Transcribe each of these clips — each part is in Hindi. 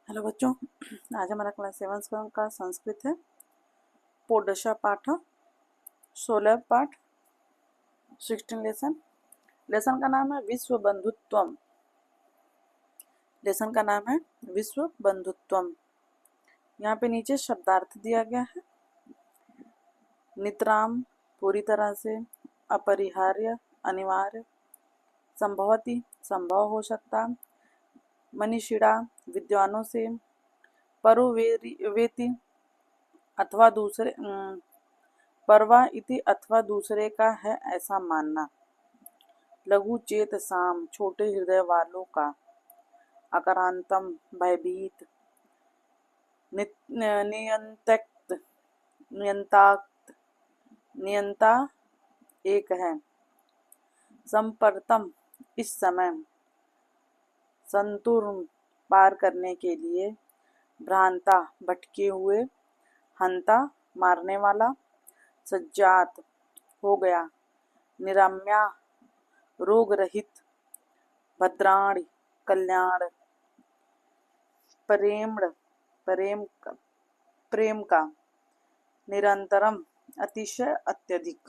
हेलो बच्चों, आज हमारा क्लास 7 का संस्कृत है। पोडशा पाठ 16 पाठ 16 लेसन का नाम है विश्व बंधुत्वम। लेसन का नाम है विश्व बंधुत्वम। यहाँ पे नीचे शब्दार्थ दिया गया है। नितराम पूरी तरह से, अपरिहार्य अनिवार्य, संभवती संभव हो सकता, मनीषिणा विद्वानों से, परोवेति अथवा दूसरे परवा इति अथवा दूसरे का है ऐसा मानना, लघु चेत साम छोटे हृदय वालों का, अकारांतम भयभीत, नियंतक्त नियंताक्त नियंता एक है, संपर्तम इस समय, संतुर्म पार करने के लिए, भ्रांता भटके हुए, हंता मारने वाला, सज्जात हो गया, निरम्या रोग रहित, भद्राणि कल्याण, प्रेम का, निरंतरम अतिशय अत्यधिक।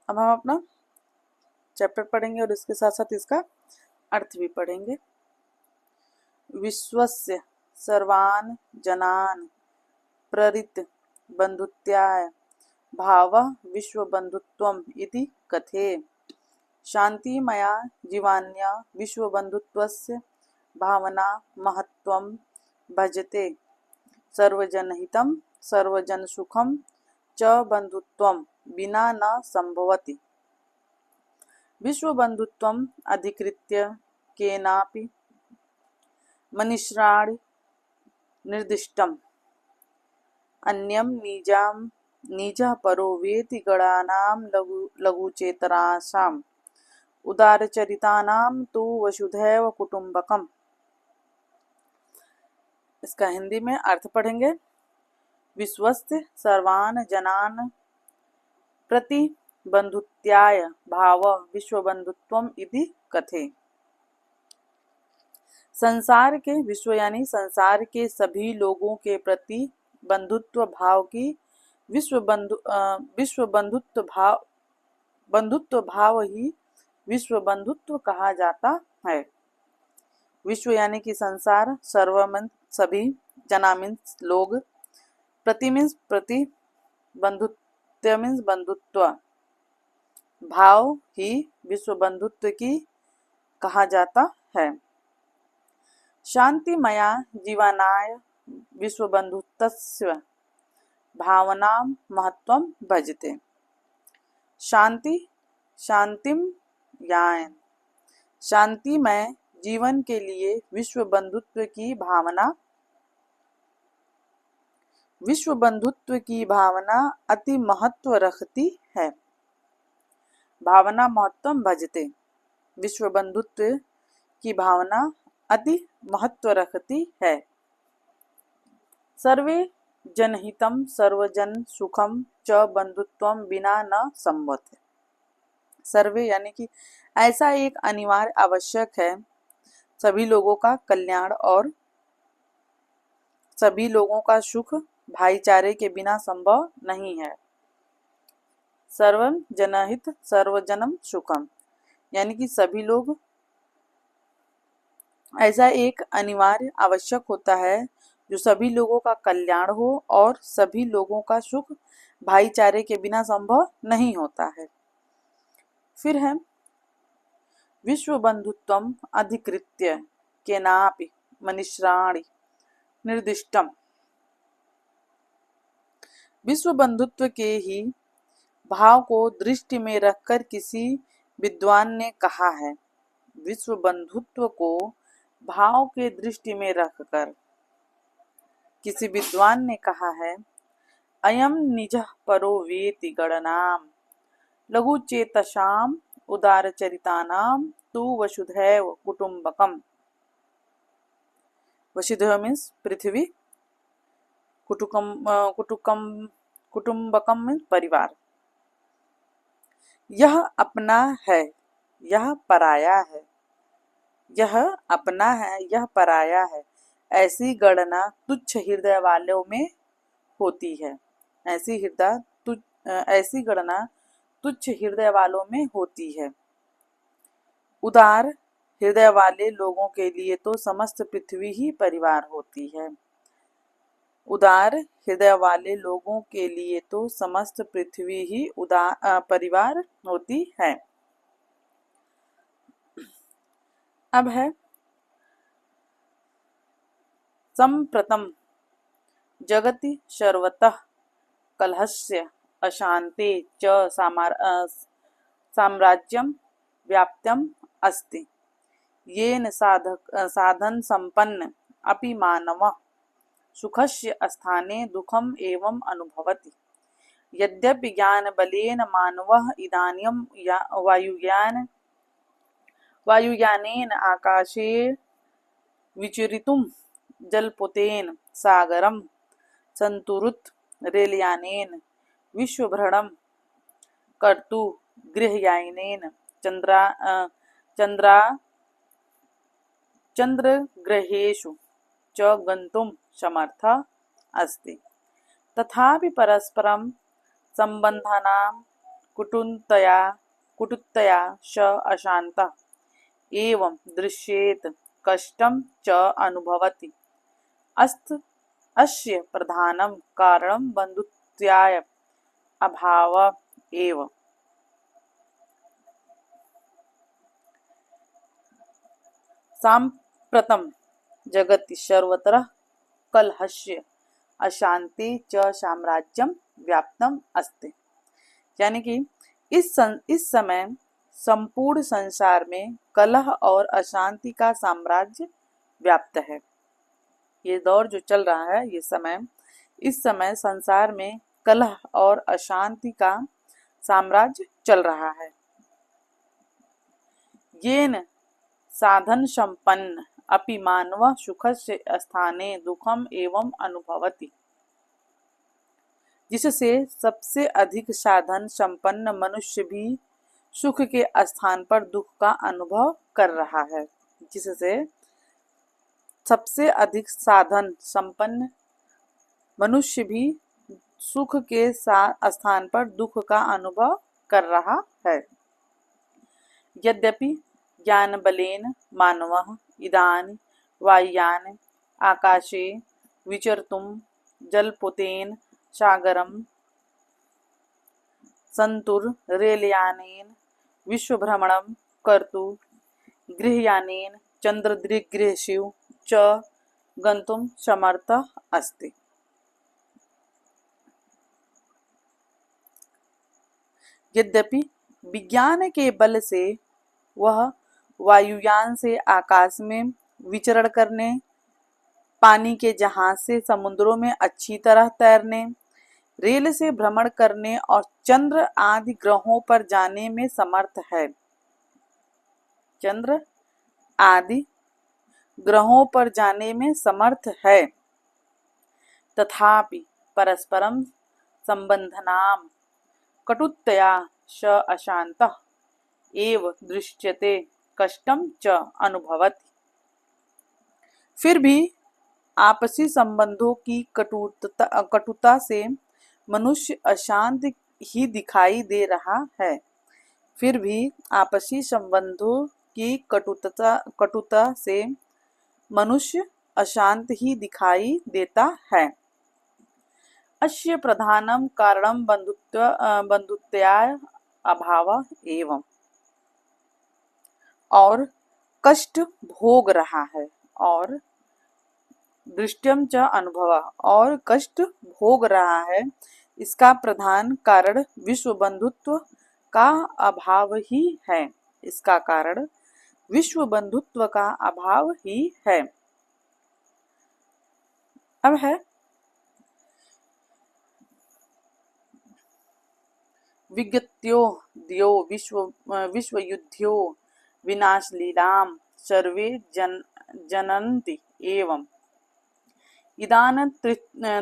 अब हम अपना चैप्टर पढ़ेंगे और इसके साथ साथ इसका अर्थ भी पढ़ेंगे। विश्वस्य सर्वान् जनान् प्ररित बंधुत्याय भावः विश्वबंधुत्वम् इति कथे। शान्तिमया जीवान्या विश्वबंधुत्वस्य भावना महत्त्वं भजते। सर्वजनहितं सर्वजनसुखं च बंधुत्वं विना न संभवति। विश्वबंधुत्वम् अधिकृत्य केनापि मनीषिणां निर्दिष्टम् अन्यं निजः परो वेति गणानां लघुचेतरासाम् उदारचरितानां तु वसुधैव कुटुम्बकम्। इसका हिंदी में अर्थ पढ़ेंगे। विश्वस्य सर्वान् जनान् प्रति बंधुत्याय भावः विश्वबंधुत्वम् इति कथे। संसार के विश्व यानी संसार के सभी लोगों के प्रति बंधुत्व भाव की बंधुत्व भाव ही विश्व बंधुत्व कहा जाता है। विश्व यानी कि संसार, सर्व मीन्स सभी, जना मीन्स लोग, प्रति मीन्स प्रति, बंधुत्व मीन्स बंधुत्व, भाव ही विश्व बंधुत्व की कहा जाता है। शांतिमया जीवनाय विश्वबंधुत्वस्य भावनां महत्त्वं भजते। शांतिम याय शांतिमय जीवन के लिए विश्व बंधुत्व की भावना अति महत्व रखती है। भावना महत्त्वं भजते, विश्व बंधुत्व की भावना अति महत्व रखती है। सर्वे जनहितं सर्वजन सुखम च बंधुत्वं विना न संभवति। सर्वे यानी कि ऐसा एक अनिवार्य आवश्यक है, सभी लोगों का कल्याण और सभी लोगों का सुख भाईचारे के बिना संभव नहीं है। सर्वं जनहित सर्वजनम सुखम यानी कि सभी लोग, ऐसा एक अनिवार्य आवश्यक होता है जो सभी लोगों का कल्याण हो और सभी लोगों का सुख भाईचारे के बिना संभव नहीं होता है। फिर है विश्व बंधुत्वम अधिकृत्य केनापि मनीषिणां निर्दिष्टम। विश्व बंधुत्व के ही भाव को दृष्टि में रखकर किसी विद्वान ने कहा है। विश्व बंधुत्व को भाव के दृष्टि में रखकर किसी विद्वान ने कहा है, अयम निजः परो वेति गणनाम लघुचेतसाम उदारचरितानाम तु वसुधैव कुटुम्बकम। वसुधैव मीन्स पृथ्वी, कुटुम्बकम मीन्स परिवार। यह अपना है, यह पराया है, यह अपना है, यह पराया है, ऐसी गणना तुच्छ हृदय वालों में होती है। ऐसी गणना तुच्छ हृदय वालों में होती है। उदार हृदय वाले लोगों के लिए तो समस्त पृथ्वी ही परिवार होती है। उदार हृदय वाले लोगों के लिए तो समस्त पृथ्वी ही परिवार होती है। अब है संप्रतम जगति सर्वतः कलहस्य अशांते च साम्राज्यम व्याप्तम अस्ति येन साधन संपन्न अपि मानवः सुखस्य स्थाने दुःखम् एवं अनुभवति। यद्यपि ज्ञानबलेन मानवः इदानीं वायुयानेन आकाशे विचरितुं जलपुतेन सागरं सन्तुरुत् रेलयानेन विश्वभ्रमणं कर्तु गृहयानेन चन्द्रग्रहेषु च गन्तुं समर्थः अस्ति। तथापि परस्परं सम्बन्धानां कुटुतया स अशान्तः एवं दृश्येत कष्टं च अनुभवति। अस्य प्रधानं कारणं बन्धुत्वाय अभावः एव। साम्प्रतं जगति सर्वत्र कलहस्य अशांति च साम्राज्यम व्याप्तम अस्ति। यानी कि इस समय संपूर्ण संसार में कलह और अशांति का साम्राज्य व्याप्त है। ये दौर जो चल रहा है, इस समय संसार में कलह और अशांति का साम्राज्य चल रहा है। येन साधन संपन्न अपि मानवः सुखस्य स्थाने दुःखम् एवं अनुभवति। जिससे सबसे अधिक साधन संपन्न मनुष्य भी सुख के स्थान पर दुख का अनुभव कर रहा है। जिससे सबसे अधिक साधन संपन्न मनुष्य भी सुख के स्थान पर दुख का अनुभव कर रहा है। यद्यपि ज्ञानबलेन मानवः इदानीं वायुयाने आकाशे विचर्तुं जलपुतेन सागरं सन्तुर रेलयानेन विश्वभ्रमणं कर्तु गृहयानेन चन्द्रग्रहेषु च गन्तुं समर्थः अस्ति। यद्यपि विज्ञान के बल से वह वायुयान से आकाश में विचरण करने, पानी के जहाज से समुद्रों में अच्छी तरह तैरने, रेल से भ्रमण करने और चंद्र आदि ग्रहों पर जाने में समर्थ है। चंद्र आदि ग्रहों पर जाने में समर्थ है। तथापि परस्परम संबंधनां कटुतया स अशान्तः एव दृश्यते कष्टं च अनुभवति। फिर भी आपसी संबंधों की कटुता से मनुष्य अशांत ही दिखाई दे रहा है। फिर भी आपसी संबंधों की कटुता से मनुष्य अशांत ही दिखाई देता है। अस्य प्रधानम कारणम बंधुत्वाय अभाव एवं। और कष्ट भोग रहा है, और दृष्टम च अनुभव, और कष्ट भोग रहा है। इसका प्रधान कारण विश्व बंधुत्व का अभाव ही है। इसका कारण विश्व बंधुत्व का अभाव ही है। अब है विगत्यो द्यो विश्वयुध्यो विनाशलीलां सर्वे जनन्ति एवं। इदानीं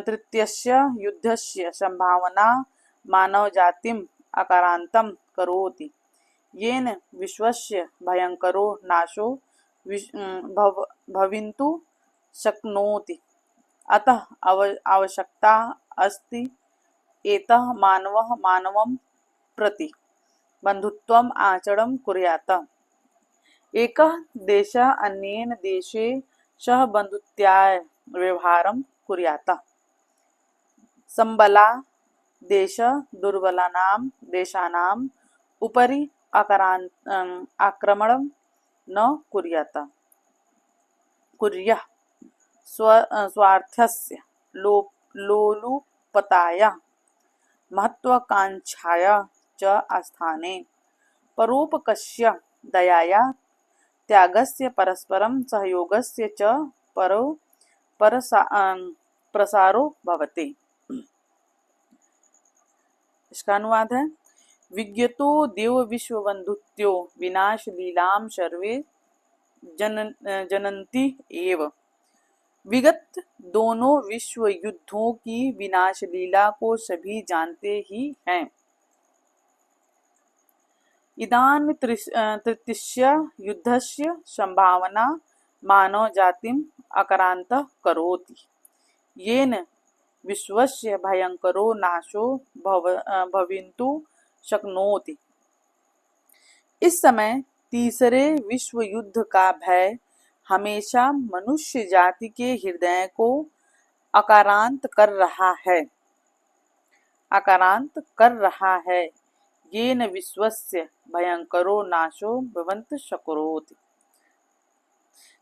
तृतीयस्य युद्धस्य संभावना मानवजातिम् अकारान्तं करोति, येन विश्वस्य भयंकरो नाशो भविन्तु शक्नोति। अतः आवश्यकता अस्ति एतः मानवः मानवं प्रति बन्धुत्वम् आचरणं कुर्यात्। एकः देशः अन्येन देशे सह बन्धुत्याय व्यवहारं कुर्यात्। संबला देश दुर्बलानां देशानाम् उपरि आक्रमणं न कुर्यात्। स्वार्थस्य लोलुपताय महत्वाकांक्षाया च आस्थाने परोपकस्य दयाया त्यागस्य परस्परं सहयोगस्य च प्रसारो भवति। इसका अनुवाद है, विज्ञतो देव विश्वबन्धुत्यो विनाश लीलाम सर्वे जनन्ति एव। विगत दोनों विश्व युद्धों की विनाश लीला को सभी जानते ही हैं। इदान तृतीय युद्धस्य संभावना मानव जातिम आक्रांतः करोति, येन विश्वस्य भयंकरो नाशो भवितुं शक्नोति। इस समय तीसरे विश्व युद्ध का भय हमेशा मनुष्य जाति के हृदय को आक्रांत कर रहा है, येन विश्वस्य भयंकरो नाशो भवन्तु शक्नोति,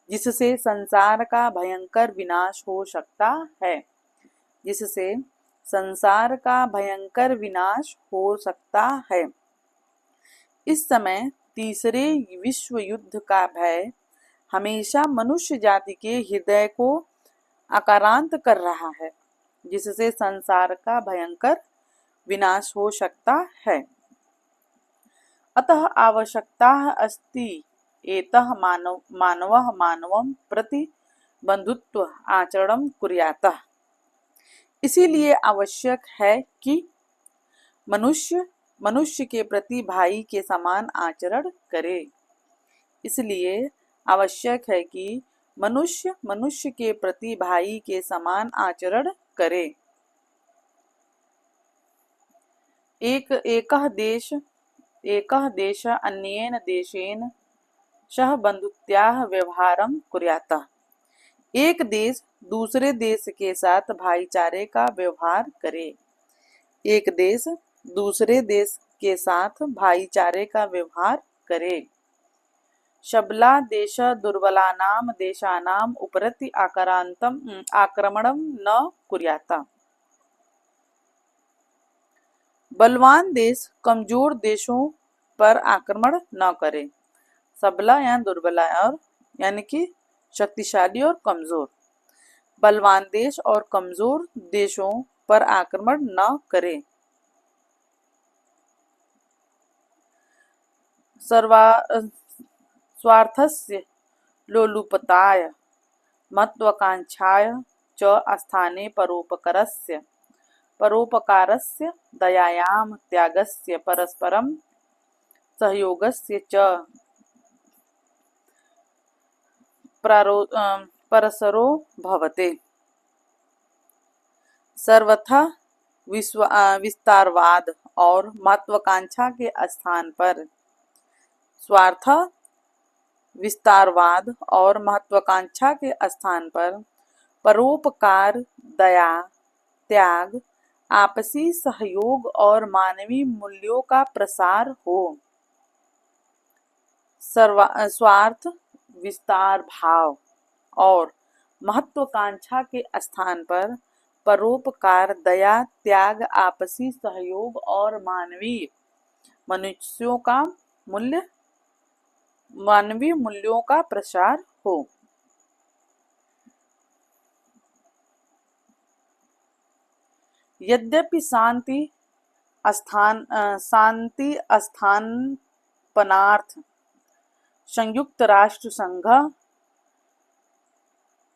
जिससे संसार का भयंकर विनाश हो सकता है। जिससे संसार का भयंकर विनाश हो सकता है। इस समय तीसरे विश्व युद्ध का भय हमेशा मनुष्य जाति के हृदय को आक्रांत कर रहा है, जिससे संसार का भयंकर विनाश हो सकता है। अतः आवश्यकता अस्ति एतः मानवः मानवं प्रति बन्धुत्व आचरणं कुर्यात्। इसीलिए आवश्यक है कि मनुष्य के प्रति भाई के समान आचरण करे। इसलिए आवश्यक है कि मनुष्य के प्रति भाई के समान आचरण करे। एकः देश अन्येन देशेन सह बन्धुत्याः व्यवहारं कुर्यात्। एक देश दूसरे देश के साथ भाईचारे का व्यवहार करे। एक देश दूसरे देश के साथ भाईचारे का व्यवहार करे। सबला देश दुर्बलानां देशानां उपरि आक्रमणं न कुर्यात्। बलवान देश कमजोर देशों पर आक्रमण न करे। सबला या दुर्बला और यानी कि शक्तिशाली और कमजोर। बलवान देश और कमजोर देशों पर आक्रमण न करे। स्वार्थस्य लोलुपताय महत्वाकांक्षाय च आस्थाने परोपकारस्य दयायां त्यागस्य परस्परं सहयोगस्य च परसरो भवते। सर्वथा विस्तारवाद और महत्वाकांक्षा के स्थान पर स्वार्थ, विस्तारवाद और महत्वाकांक्षा के स्थान पर परोपकार, दया, त्याग, आपसी सहयोग और मानवीय मूल्यों का प्रसार हो। स्वार्थ, विस्तार भाव और महत्वाकांक्षा के स्थान पर परोपकार, दया, त्याग, आपसी सहयोग और मानवीय मूल्यों का प्रसार हो। यद्यपि शांति स्थापनार्थ संयुक्त राष्ट्र संघ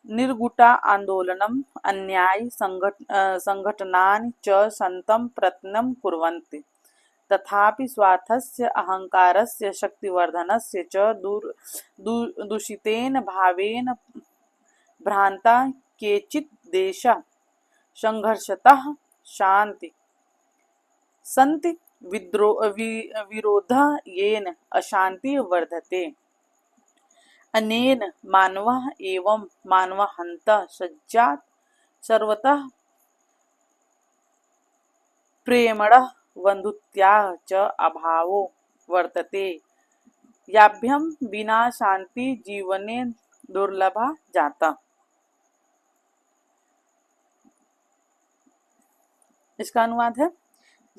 निर्गुटा आंदोलनम अन्यायी संघटनानि च संतं प्रयत्नं कुर्वन्ति, तथापि स्वार्थस्य अहंकारस्य शक्तिवर्धनस्य च दूषितेन भावेन भ्रांता केचित् देशा संघर्षतः शान्ति सन्ति विरोधः येन अशांति वर्धते। अनेन मानवः एवं मानवहन्तः सज्जात् सर्वतः प्रेमणः बन्धुत्याः च अभावो वर्तते याभ्यां विना शांति जीवने दुर्लभा जाता। इसका अनुवाद है,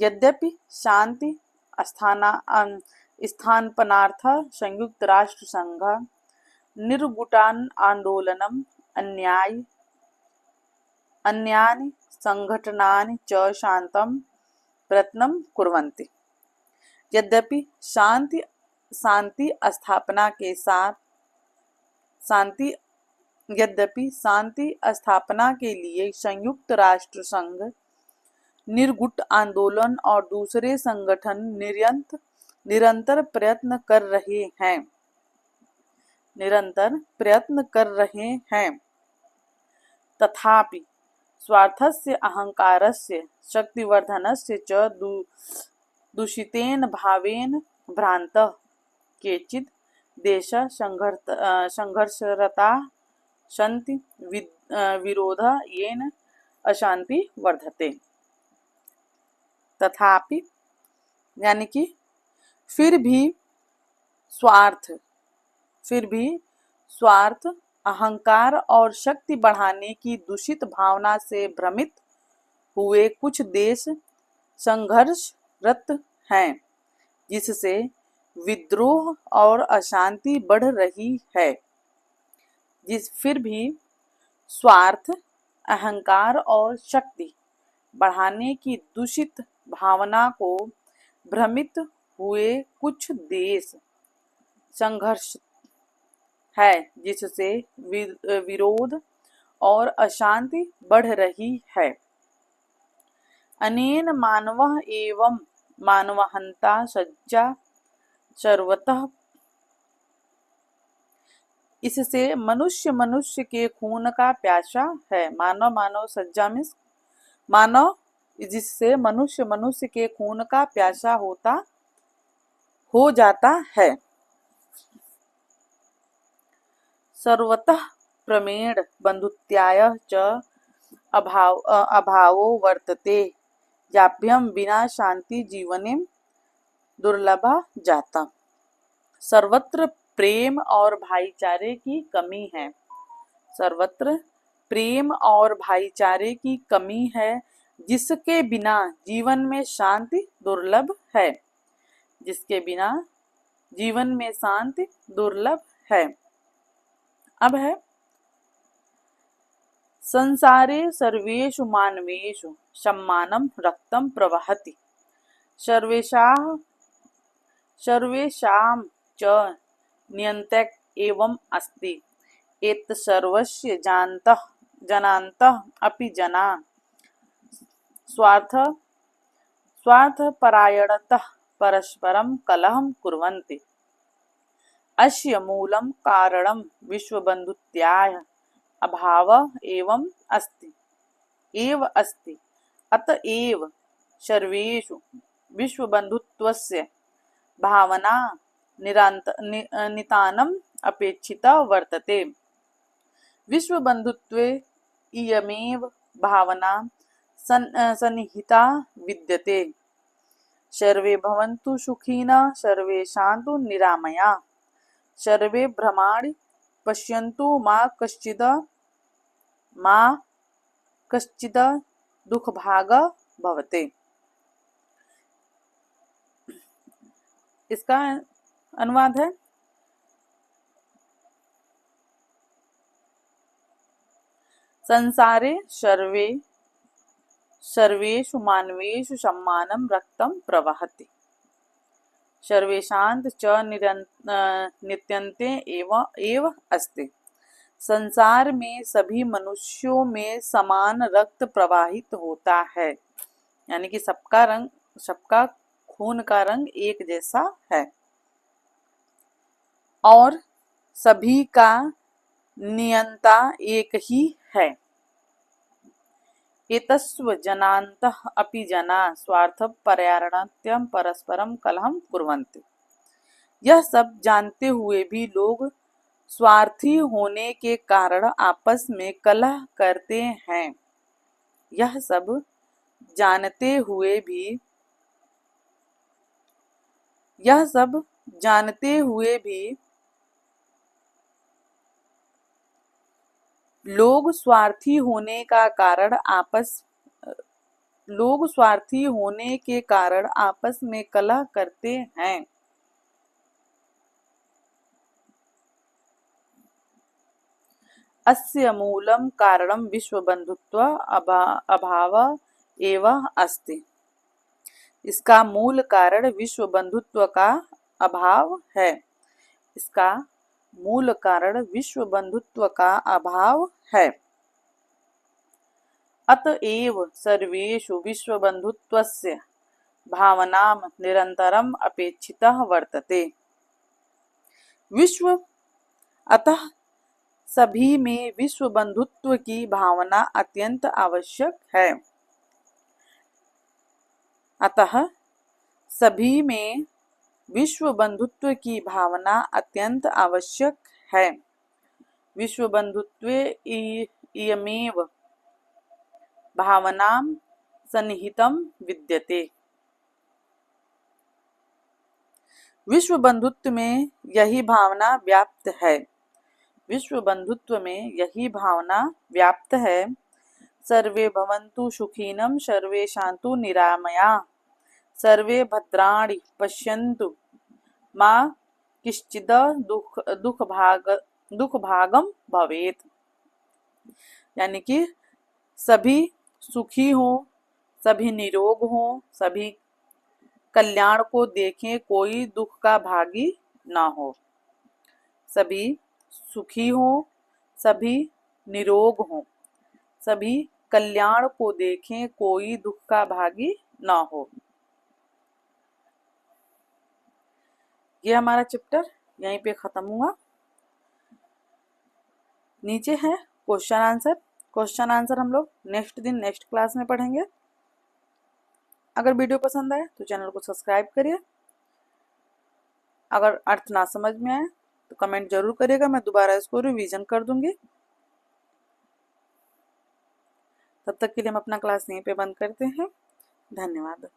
यद्यपि शांति स्थापनार्थ संयुक्त राष्ट्र संघ निर्गुटान आंदोलनम अन्यानि संघटनानि च शांतं प्रयत्नं कुर्वन्ति। यद्यपि शांति स्थापना के लिए संयुक्त राष्ट्र संघ निर्गुट आंदोलन और दूसरे संगठन निरंतर प्रयत्न कर रहे हैं, तथापि स्वार्थस्य अहंकारस्य शक्तिवर्धनस्य च दूषितेन भावेन भ्रान्तः केचित् देशा संघर्षरताः सन्ति विरोधः येन अशांति वर्धते। तथापि यानी कि फिर भी स्वार्थ अहंकार और शक्ति बढ़ाने की दूषित भावना से भ्रमित हुए कुछ देश संघर्षरत हैं, जिससे विद्रोह और अशांति बढ़ रही है। फिर भी स्वार्थ अहंकार और शक्ति बढ़ाने की दूषित भावना को भ्रमित हुए कुछ देश संघर्ष है, जिससे विरोध और अशांति बढ़ रही है। अनेन मानवः एवं मानवहन्ता सज्जा सर्वतः इससे मनुष्य के खून का प्यासा है। मानव सज्जा मीन्स मानव, जिससे मनुष्य के खून का प्यासा हो जाता है। सर्वतः प्रमेण बंधुत्याय च अभावो वर्तते याभ्यां विना शांति जीवने दुर्लभा जाता। सर्वत्र प्रेम और भाईचारे की कमी है। सर्वत्र प्रेम और भाईचारे की कमी है, जिसके बिना जीवन में शांति दुर्लभ है। जिसके बिना जीवन में शांति दुर्लभ है। अब है, संसारे सर्वेषु मानवेषु सम्मानं रक्तं प्रवहति सर्वेषां च नियन्त्रक एवं अस्ति। एत सर्वस्य जनान्तः अपि जना स्वार्थपरायणतः परस्परं कलहं कुर्वन्ति। अस्य मूलं कारणं विश्वबन्धुत्याः अभावः एव अस्ति। अतएव सर्वेषु विश्वबन्धुत्वस्य भावना नितानम् अपेक्षिता वर्तते। विश्वबन्धुत्वे इयमेव भावना सन्निहिता विद्यते। सर्वे भवन्तु सुखिनः, सर्वे सन्तु निरामयाः, सर्वे ब्रह्माणि पश्यन्तु मा कश्चित् दुःखभाग् भवते। इसका अनुवाद है, संसारे सर्वेषु मानवेषु सम्मानं रक्तं प्रवहति सर्वेषां च नित्यन्ते एव अस्ति। संसार में सभी मनुष्यों में समान रक्त प्रवाहित होता है। यानी कि सबका खून का रंग एक जैसा है और सभी का नियंता एक ही है। एतस्व जनान्तः अपि जना स्वार्थपर्यायणात्यं परस्परं कलहं कुर्वन्ति। यह सब जानते हुए भी लोग स्वार्थी होने के कारण आपस में कलह करते हैं। यह सब जानते हुए भी लोग स्वार्थी होने के कारण आपस में कलह करते हैं। अस्य मूलं कारणं विश्वबंधुत्व अभाव एव अस्ति। इसका मूल कारण विश्व बंधुत्व का अभाव है। इसका मूल कारण विश्व बंधुत्व का अभाव है। अतएव सर्वेषु विश्व बंधुत्वस्य भावनां निरन्तरम् अपेक्षितः वर्तते। अतः सभी में विश्व बंधुत्व की भावना अत्यंत आवश्यक है। अतः सभी में विश्व बंधुत्व की भावना अत्यंत आवश्यक है। विश्व बंधुत्वे इयमेव भावनां सन्निहितं विद्यते। विश्व बंधुत्व में यही भावना व्याप्त है। विश्व बंधुत्व में यही भावना व्याप्त है। सर्वे भवन्तु सुखिनः सर्वे सन्तु निरामयाः सर्वे भद्राणि पश्यन्तु मा कश्चित् दुःखभाग् भवेत्। यानी कि सभी सुखी हो, सभी निरोग हो, सभी कल्याण को देखें, कोई दुख का भागी ना हो। सभी सुखी हो, सभी निरोग हो, सभी कल्याण को देखें, कोई दुख का भागी ना हो। ये हमारा चैप्टर यहीं पे खत्म हुआ। नीचे है क्वेश्चन आंसर। क्वेश्चन आंसर हम लोग नेक्स्ट दिन नेक्स्ट क्लास में पढ़ेंगे। अगर वीडियो पसंद आए तो चैनल को सब्सक्राइब करिए। अगर अर्थ ना समझ में आए तो कमेंट जरूर करिएगा, मैं दोबारा इसको रिवीजन कर दूंगी। तब तक के लिए हम अपना क्लास यहीं पे बंद करते हैं। धन्यवाद।